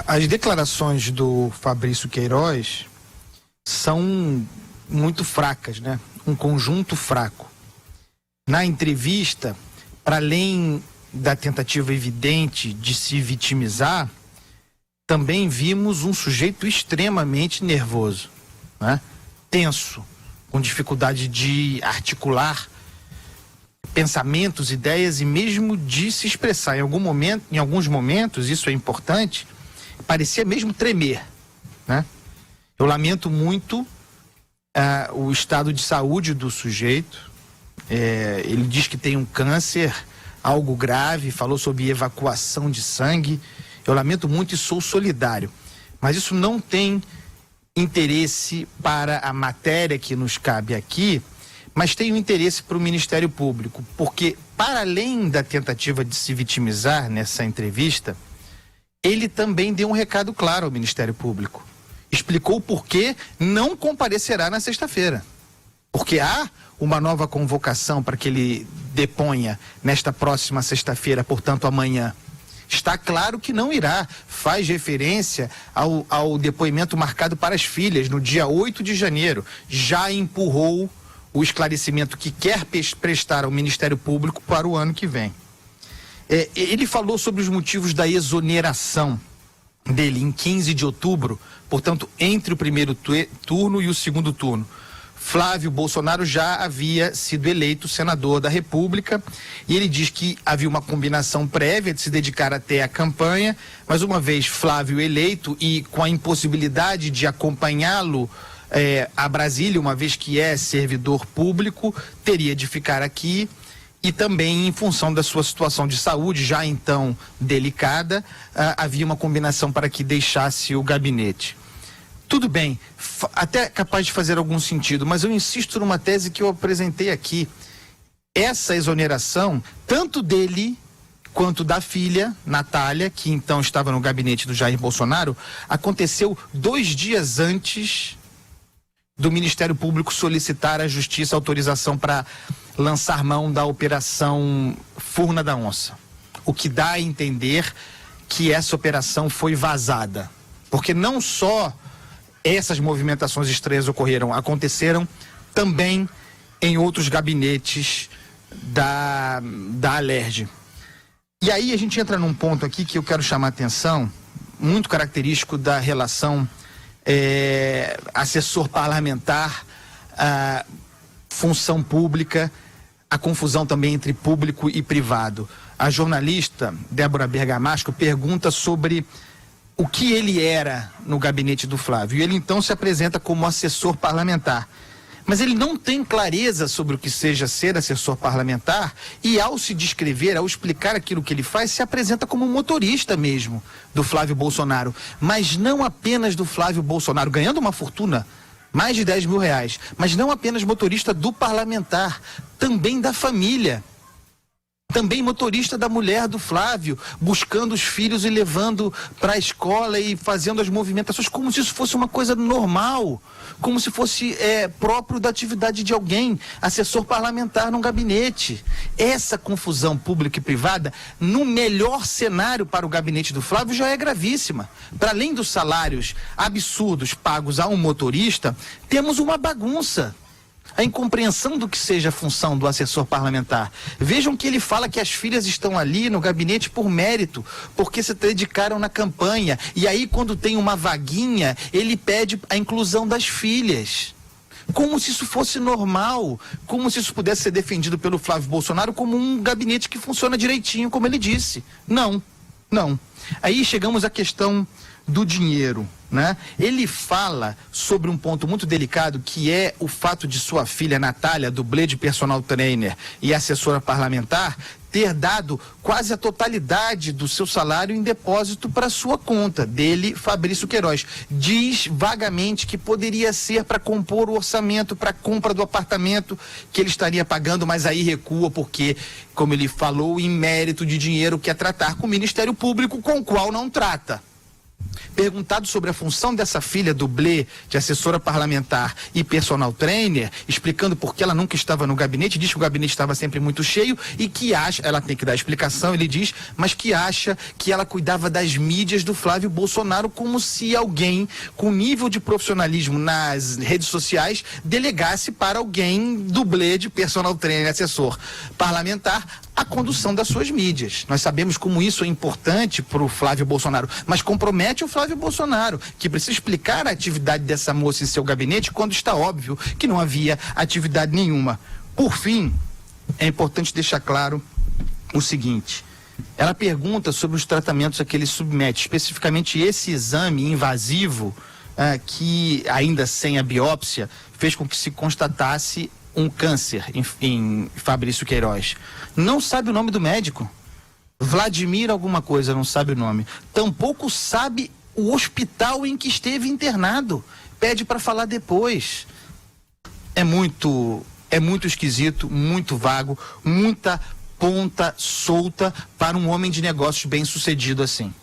As declarações do Fabrício Queiroz são muito fracas, né? Um conjunto fraco. Na entrevista, para além da tentativa evidente de se vitimizar, também vimos um sujeito extremamente nervoso, né? Tenso, com dificuldade de articular pensamentos, ideias e mesmo de se expressar. Em alguns momentos, isso é importante, parecia mesmo tremer, né? Eu lamento muito o estado de saúde do sujeito. Ele diz que tem um câncer, algo grave, falou sobre evacuação de sangue. Eu lamento muito e sou solidário. Mas isso não tem interesse para a matéria que nos cabe aqui, mas tem um interesse para o Ministério Público, porque, para além da tentativa de se vitimizar nessa entrevista, ele também deu um recado claro ao Ministério Público. Explicou por que não comparecerá na sexta-feira. Porque há uma nova convocação para que ele deponha nesta próxima sexta-feira, portanto amanhã. Está claro que não irá. Faz referência ao depoimento marcado para as filhas no dia 8 de janeiro. Já empurrou o esclarecimento que quer prestar ao Ministério Público para o ano que vem. Ele falou sobre os motivos da exoneração dele em 15 de outubro, portanto, entre o primeiro turno e o segundo turno. Flávio Bolsonaro já havia sido eleito senador da República e ele diz que havia uma combinação prévia de se dedicar até a campanha, mas uma vez Flávio eleito e com a impossibilidade de acompanhá-lo a Brasília, uma vez que é servidor público, teria de ficar aqui e também em função da sua situação de saúde, já então delicada, havia uma combinação para que deixasse o gabinete. Tudo bem, até capaz de fazer algum sentido, mas eu insisto numa tese que eu apresentei aqui. Essa exoneração, tanto dele quanto da filha, Natália, que então estava no gabinete do Jair Bolsonaro, aconteceu 2 dias antes do Ministério Público solicitar à Justiça autorização para lançar mão da Operação Furna da Onça. O que dá a entender que essa operação foi vazada. Porque não só essas movimentações estranhas aconteceram também em outros gabinetes da Alerj. E aí a gente entra num ponto aqui que eu quero chamar a atenção, muito característico da relação assessor parlamentar, função pública, a confusão também entre público e privado. A jornalista Débora Bergamasco pergunta sobre o que ele era no gabinete do Flávio. E ele então se apresenta como assessor parlamentar. Mas ele não tem clareza sobre o que seja ser assessor parlamentar e, ao se descrever, ao explicar aquilo que ele faz, se apresenta como motorista mesmo do Flávio Bolsonaro. Mas não apenas do Flávio Bolsonaro, ganhando uma fortuna, mais de 10 mil reais, mas não apenas motorista do parlamentar, também da família. Também motorista da mulher do Flávio, buscando os filhos e levando para a escola e fazendo as movimentações como se isso fosse uma coisa normal, como se fosse próprio da atividade de alguém, assessor parlamentar num gabinete. Essa confusão pública e privada, no melhor cenário para o gabinete do Flávio, já é gravíssima. Para além dos salários absurdos pagos a um motorista, temos uma bagunça. A incompreensão do que seja a função do assessor parlamentar. Vejam que ele fala que as filhas estão ali no gabinete por mérito, porque se dedicaram na campanha. E aí, quando tem uma vaguinha, ele pede a inclusão das filhas. Como se isso fosse normal, como se isso pudesse ser defendido pelo Flávio Bolsonaro como um gabinete que funciona direitinho, como ele disse. Não, não. Aí chegamos à questão do dinheiro, né? Ele fala sobre um ponto muito delicado, que é o fato de sua filha Natália, dublê de personal trainer e assessora parlamentar, ter dado quase a totalidade do seu salário em depósito para sua conta, dele, Fabrício Queiroz. Diz vagamente que poderia ser para compor o orçamento para a compra do apartamento que ele estaria pagando, mas aí recua porque, como ele falou, em mérito de dinheiro quer tratar com o Ministério Público, com o qual não trata. Perguntado sobre a função dessa filha dublê de assessora parlamentar e personal trainer, explicando por que ela nunca estava no gabinete, diz que o gabinete estava sempre muito cheio e que acha, ela tem que dar explicação, ele diz, mas que acha que ela cuidava das mídias do Flávio Bolsonaro, como se alguém com nível de profissionalismo nas redes sociais delegasse para alguém dublê de personal trainer, assessor parlamentar, a condução das suas mídias. Nós sabemos como isso é importante para o Flávio Bolsonaro, mas compromete o Flávio Bolsonaro, que precisa explicar a atividade dessa moça em seu gabinete quando está óbvio que não havia atividade nenhuma. Por fim, é importante deixar claro o seguinte: ela pergunta sobre os tratamentos a que ele submete, especificamente esse exame invasivo que, ainda sem a biópsia, fez com que se constatasse um câncer em Fabrício Queiroz. Não sabe o nome do médico. Vladimir alguma coisa, não sabe o nome. Tampouco sabe o hospital em que esteve internado. Pede para falar depois. É muito esquisito, muito vago, muita ponta solta para um homem de negócios bem-sucedido assim.